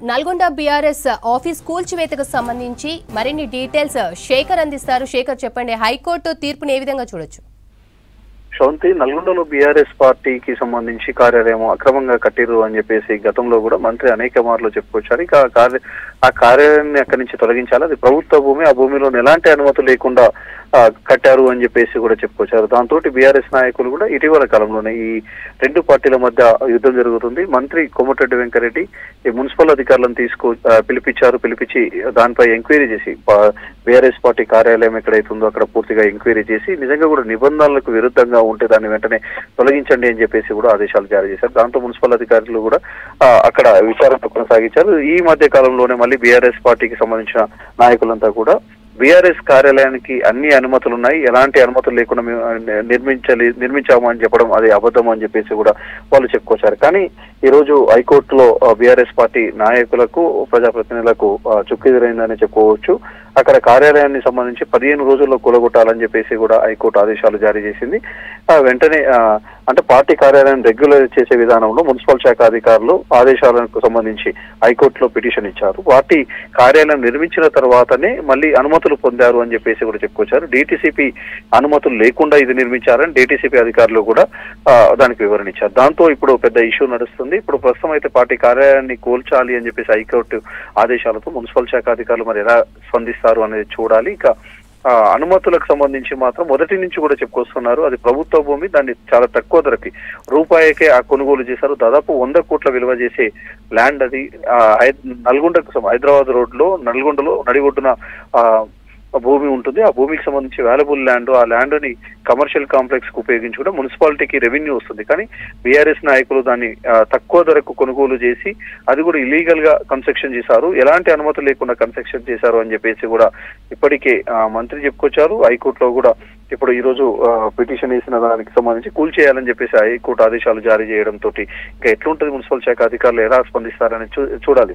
Nalgonda BRS office కూల్చివేతకు సంబంధించి మరిన్ని details Shekhar అందిస్తారు. శేఖర్ చెప్పండి, హైకోర్టు తీర్పుని ఏ విధంగా చూడొచ్చు? శ్రవంతి, నల్గొండలో బీఆర్ఎస్ పార్టీకి సంబంధించి కార్యాలయం అక్రమంగా కట్టిరు అని చెప్పేసి గతంలో కూడా మంత్రి అనేక మార్లు చెప్పుకొచ్చారు. ఇక ఆ కార్యాలయాన్ని అక్కడి నుంచి తొలగించాలి, అది ప్రభుత్వ భూమి, ఆ భూమిలో ఎలాంటి అనుమతులు లేకుండా కట్టారు అని చెప్పేసి కూడా చెప్పుకొచ్చారు. దాంతో బీఆర్ఎస్ నాయకులు కూడా ఇటీవల కాలంలోనే ఈ రెండు పార్టీల మధ్య యుద్ధం జరుగుతుంది. మంత్రి కోమటిరెడ్డి వెంకరెడ్డి ఈ మున్సిపల్ అధికారులను పిలిపించి దానిపై ఎంక్వైరీ చేసి బీఆర్ఎస్ పార్టీ కార్యాలయం ఎక్కడైతుందో అక్కడ పూర్తిగా ఎంక్వైరీ చేసి నిజంగా కూడా నిబంధనలకు విరుద్ధంగా ఉంటే దాన్ని వెంటనే తొలగించండి అని చెప్పేసి కూడా ఆదేశాలు జారీ చేశారు. దాంతో మున్సిపల్ అధికారులు కూడా అక్కడ విచారణ కొనసాగించారు. ఈ మధ్య కాలంలోనే మళ్ళీ బీఆర్ఎస్ పార్టీకి సంబంధించిన నాయకులంతా కూడా బీఆర్ఎస్ కార్యాలయానికి అన్ని అనుమతులు ఉన్నాయి, ఎలాంటి అనుమతులు లేకుండా నిర్మించాము అని చెప్పడం అది అబద్ధం అని చెప్పేసి కూడా వాళ్ళు చెప్పుకొచ్చారు. కానీ ఈ రోజు హైకోర్టులో బీఆర్ఎస్ పార్టీ నాయకులకు ప్రజాప్రతినిధులకు చుక్కెదురైందని చెప్పుకోవచ్చు. అక్కడ కార్యాలయాన్ని సంబంధించి 15 రోజుల్లో కూలగొట్టాలని చెప్పేసి కూడా హైకోర్టు ఆదేశాలు జారీ చేసింది. వెంటనే అంటే పార్టీ కార్యాలయం రెగ్యులర్ చేసే విధానంలో మున్సిపల్ శాఖ అధికారులు ఆదేశాలకు సంబంధించి హైకోర్టులో పిటిషన్ ఇచ్చారు. పార్టీ కార్యాలయం నిర్మించిన తర్వాతనే మళ్ళీ అనుమతులు పొందారు అని చెప్పేసి కూడా చెప్పుకొచ్చారు. డిటిసిపి అనుమతులు లేకుండా ఇది నిర్మించారని డిటిసిపి అధికారులు కూడా దానికి వివరణ ఇచ్చారు. దాంతో ఇప్పుడు పెద్ద ఇష్యూ నడుస్తుంది. ఇప్పుడు ప్రస్తుతం అయితే పార్టీ కార్యాలయాన్ని కూల్చాలి అని చెప్పేసి హైకోర్టు ఆదేశాలతో మున్సిపల్ శాఖ అధికారులు మరి ఎలా స్పందిస్తారు అనేది చూడాలి. ఇక అనుమతులకు సంబంధించి మాత్రం మొదటి నుంచి కూడా చెప్పుకొస్తున్నారు, అది ప్రభుత్వ భూమి, దాన్ని చాలా తక్కువ ధరకి రూపాయికే కొనుగోలు చేశారు. దాదాపు 100 కోట్ల విలువ చేసే ల్యాండ్ అది నల్గొండకు హైదరాబాద్ రోడ్లో నల్గొండలో నడిగొడ్డున భూమి ఉంటుంది. ఆ భూమికి సంబంధించి వాల్యుబుల్ ల్యాండ్, ఆ ల్యాండ్ ని కమర్షియల్ కాంప్లెక్స్ కు ఉపయోగించి కూడా మున్సిపాలిటీకి రెవెన్యూ వస్తుంది. కానీ బీఆర్ఎస్ నాయకులు దాన్ని తక్కువ ధరకు కొనుగోలు చేసి అది కూడా ఇల్లీగల్ గా కన్స్ట్రక్షన్ చేశారు, ఎలాంటి అనుమతి లేకుండా కన్స్ట్రక్షన్ చేశారు అని చెప్పేసి కూడా ఇప్పటికే మంత్రి చెప్పుకొచ్చారు. హైకోర్టులో కూడా ఇప్పుడు ఈ రోజు పిటిషన్ వేసిన దానికి సంబంధించి కూల్చేయాలని చెప్పేసి హైకోర్టు ఆదేశాలు జారీ చేయడం తోటి ఇంకా ఎట్లుంటది మున్సిపల్ శాఖ అధికారులు ఎలా స్పందిస్తారని చూడాలి.